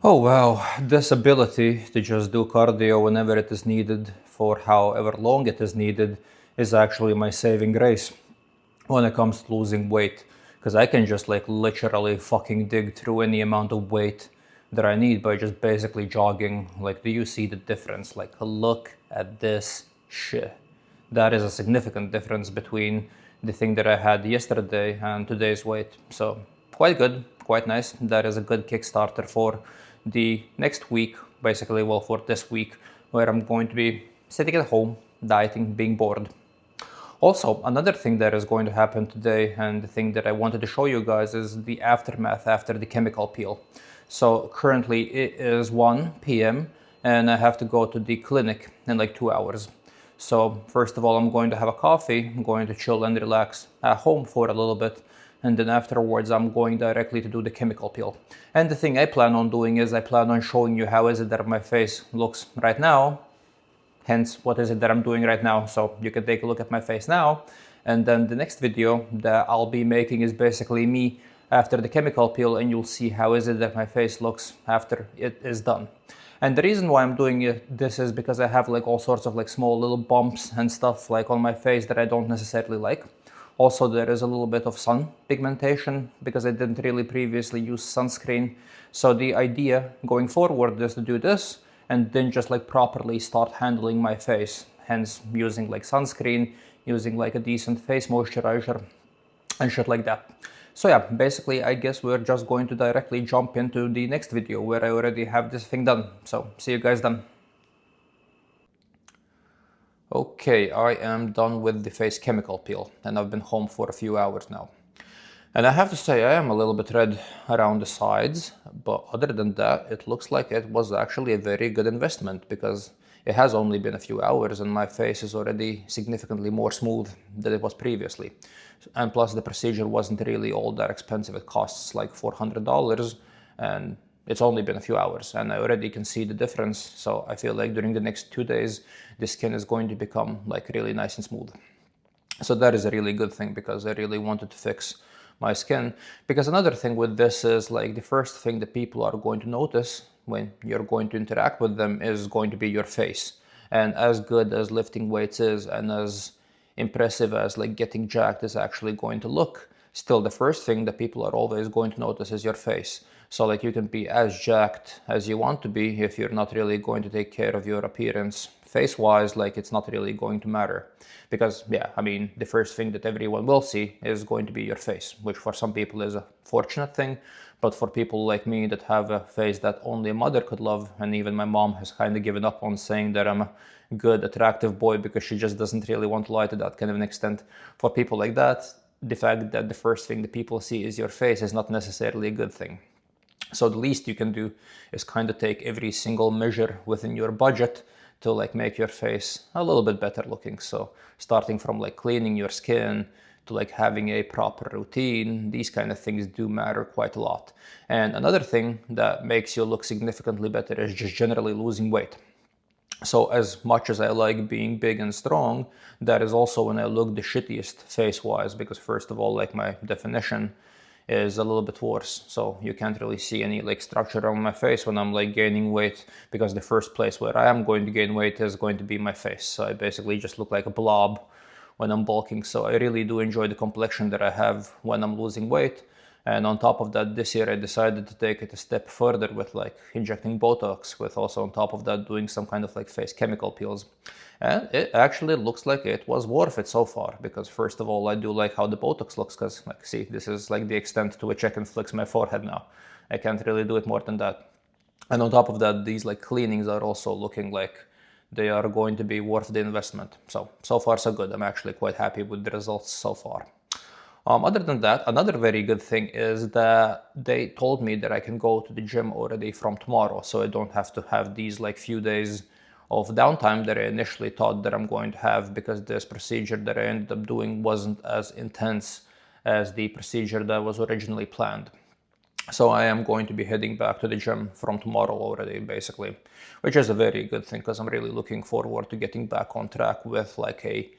Oh wow, this ability to just do cardio whenever it is needed for however long it is needed is actually my saving grace when it comes to losing weight. Because I can just like literally fucking dig through any amount of weight that I need by just basically jogging. Like, do you see the difference? Like, look at this shit. That is a significant difference between the thing that I had yesterday and today's weight. So, quite good, quite nice. That is a good Kickstarter for the next week, basically, well, for this week, where I'm going to be sitting at home, dieting, being bored. Also, another thing that is going to happen today, and the thing that I wanted to show you guys, is the aftermath after the chemical peel. So currently it is 1 p.m. and I have to go to the clinic in like 2 hours. So first of all, I'm going to have a coffee, I'm going to chill and relax at home for a little bit, and then afterwards I'm going directly to do the chemical peel. And the thing I plan on doing is I plan on showing you how is it that my face looks right now, hence what is it that I'm doing right now. So you can take a look at my face now, and then the next video that I'll be making is basically me after the chemical peel, and you'll see how is it that my face looks after it is done. And the reason why I'm doing this is because I have like all sorts of like small little bumps and stuff like on my face that I don't necessarily like. Also, there is a little bit of sun pigmentation because I didn't really previously use sunscreen. So the idea going forward is to do this and then just like properly start handling my face, hence using like sunscreen, using like a decent face moisturizer and shit like that. So yeah, basically I guess we're just going to directly jump into the next video where I already have this thing done. So see you guys then. Okay, I am done with the face chemical peel and I've been home for a few hours now. And I have to say I am a little bit red around the sides, but other than that, it looks like it was actually a very good investment because it has only been a few hours and my face is already significantly more smooth than it was previously. And plus the procedure wasn't really all that expensive. It costs like $400 and it's only been a few hours and I already can see the difference. So I feel like during the next 2 days, the skin is going to become like really nice and smooth. So that is a really good thing because I really wanted to fix my skin. Because another thing with this is like the first thing that people are going to notice when you're going to interact with them is going to be your face. And as good as lifting weights is and as impressive as like getting jacked is actually going to look, still the first thing that people are always going to notice is your face. So like you can be as jacked as you want to be, if you're not really going to take care of your appearance face-wise, like it's not really going to matter. Because yeah, I mean, the first thing that everyone will see is going to be your face, which for some people is a fortunate thing. But for people like me that have a face that only a mother could love, and even my mom has kind of given up on saying that I'm a good, attractive boy because she just doesn't really want to lie to that kind of an extent. For people like that, the fact that the first thing that people see is your face is not necessarily a good thing. So the least you can do is kind of take every single measure within your budget to like make your face a little bit better looking. So starting from like cleaning your skin to like having a proper routine, these kind of things do matter quite a lot. And another thing that makes you look significantly better is just generally losing weight. So as much as I like being big and strong, that is also when I look the shittiest face-wise, because first of all, like my definition is a little bit worse. So you can't really see any like structure on my face when I'm like gaining weight, because the first place where I am going to gain weight is going to be my face. So I basically just look like a blob when I'm bulking. So I really do enjoy the complexion that I have when I'm losing weight. And on top of that, this year I decided to take it a step further with like injecting Botox, with also on top of that doing some kind of like face chemical peels. And it actually looks like it was worth it so far, because first of all, I do like how the Botox looks, because like, see, this is like the extent to which I can flex my forehead now. I can't really do it more than that. And on top of that, these like cleanings are also looking like they are going to be worth the investment. So far so good. I'm actually quite happy with the results so far. Other than that, another very good thing is that they told me that I can go to the gym already from tomorrow, so I don't have to have these like few days of downtime that I initially thought that I'm going to have, because this procedure that I ended up doing wasn't as intense as the procedure that was originally planned. So I am going to be heading back to the gym from tomorrow already, basically, which is a very good thing, because I'm really looking forward to getting back on track with like a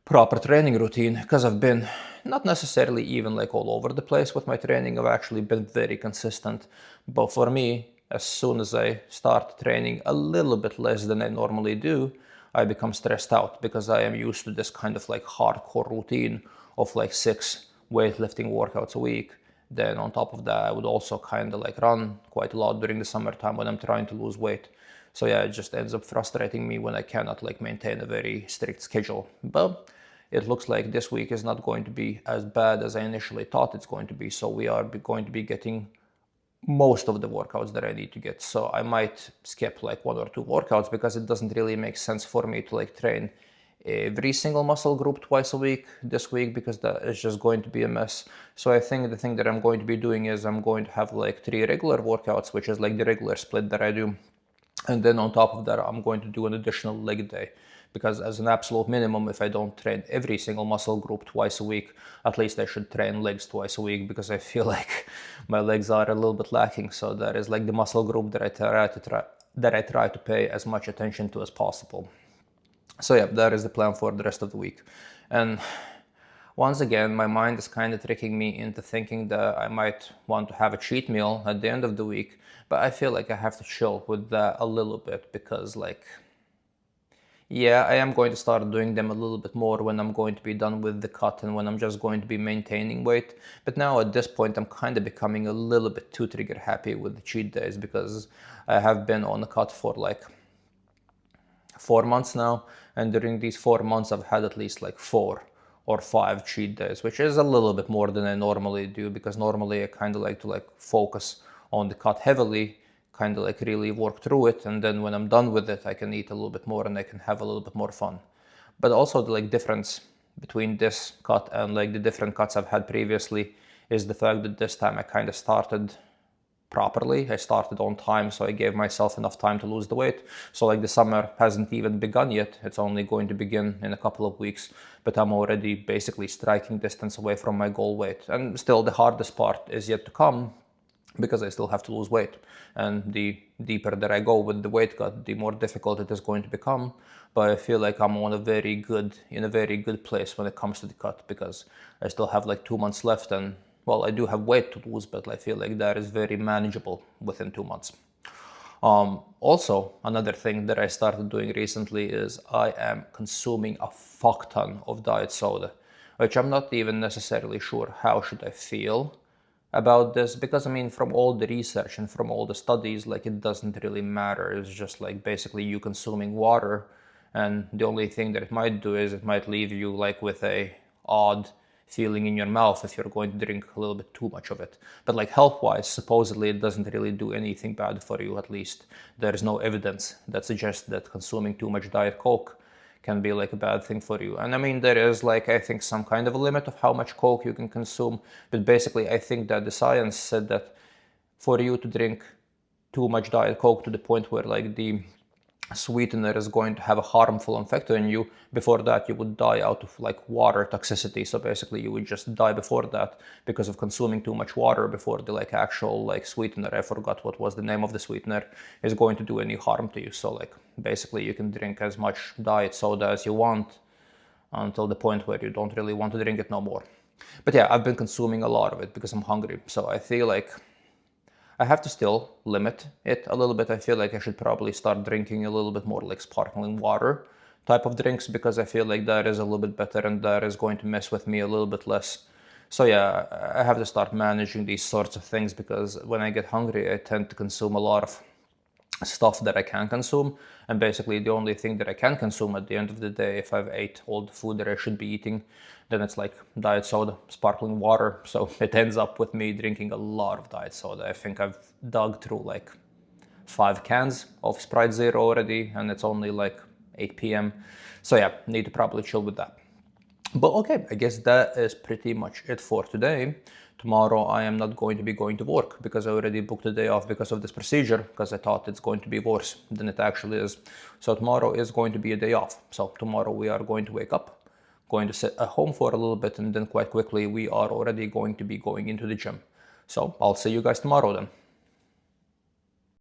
proper training routine, because I've been not necessarily even like all over the place with my training. I've actually been very consistent, but for me, as soon as I start training a little bit less than I normally do, I become stressed out because I am used to this kind of like hardcore routine of like 6 weightlifting workouts a week. Then on top of that, I would also kind of like run quite a lot during the summertime when I'm trying to lose weight. So yeah, it just ends up frustrating me when I cannot like maintain a very strict schedule. But it looks like this week is not going to be as bad as I initially thought it's going to be. So we are going to be getting most of the workouts that I need to get. So I might skip like 1 or 2 workouts because it doesn't really make sense for me to like train every single muscle group twice a week this week, because that is just going to be a mess. So I think the thing that I'm going to be doing is I'm going to have like 3 regular workouts, which is like the regular split that I do. And then on top of that, I'm going to do an additional leg day, because as an absolute minimum, if I don't train every single muscle group twice a week, at least I should train legs twice a week, because I feel like my legs are a little bit lacking. So that is like the muscle group that I try to pay as much attention to as possible. So yeah, that is the plan for the rest of the week. And once again, my mind is kind of tricking me into thinking that I might want to have a cheat meal at the end of the week, but I feel like I have to chill with that a little bit, because like, yeah, I am going to start doing them a little bit more when I'm going to be done with the cut and when I'm just going to be maintaining weight. But now at this point, I'm kind of becoming a little bit too trigger happy with the cheat days, because I have been on the cut for like 4 months now. And during these 4 months, I've had at least like 4 or 5 cheat days, which is a little bit more than I normally do, because normally I kind of like to like focus on the cut heavily, kind of like really work through it, and then when I'm done with it, I can eat a little bit more and I can have a little bit more fun. But also the like difference between this cut and like the different cuts I've had previously is the fact that this time I kind of started properly. I started on time, so I gave myself enough time to lose the weight. So like the summer hasn't even begun yet. It's only going to begin in a couple of weeks, but I'm already basically striking distance away from my goal weight. And still the hardest part is yet to come, because I still have to lose weight. And the deeper that I go with the weight cut, the more difficult it is going to become. But I feel like I'm in a very good place when it comes to the cut, because I still have like 2 months left, and well, I do have weight to lose, but I feel like that is very manageable within 2 months. Also, another thing that I started doing recently is I am consuming a fuck ton of diet soda, which I'm not even necessarily sure how should I feel about this, because I mean, from all the research and from all the studies, like it doesn't really matter. It's just like basically you consuming water, and the only thing that it might do is it might leave you like with a odd feeling in your mouth if you're going to drink a little bit too much of it. But like health-wise, supposedly it doesn't really do anything bad for you. At least there is no evidence that suggests that consuming too much Diet Coke can be like a bad thing for you. And I mean, there is like, I think, some kind of a limit of how much Coke you can consume. But basically, I think that the science said that for you to drink too much Diet Coke to the point where like the sweetener is going to have a harmful effect on you, before that you would die out of like water toxicity. So basically you would just die before that because of consuming too much water before the like actual like sweetener, I forgot what was the name of the sweetener, is going to do any harm to you. So like basically you can drink as much diet soda as you want until the point where you don't really want to drink it no more. But yeah, I've been consuming a lot of it because I'm hungry. So I feel like I have to still limit it a little bit. I feel like I should probably start drinking a little bit more like sparkling water type of drinks, because I feel like that is a little bit better and that is going to mess with me a little bit less. So yeah, I have to start managing these sorts of things, because when I get hungry, I tend to consume a lot of stuff that I can consume, and basically the only thing that I can consume at the end of the day, if I've ate all the food that I should be eating, then it's like diet soda, sparkling water. So it ends up with me drinking a lot of diet soda. I think I've dug through like 5 cans of Sprite Zero already, and it's only like 8 p.m. So yeah, need to probably chill with that. But okay, I guess that is pretty much it for today. Tomorrow I am not going to be going to work, because I already booked a day off because of this procedure, because I thought it's going to be worse than it actually is. So tomorrow is going to be a day off. So tomorrow we are going to wake up, going to sit at home for a little bit, and then quite quickly we are already going to be going into the gym. So I'll see you guys tomorrow then.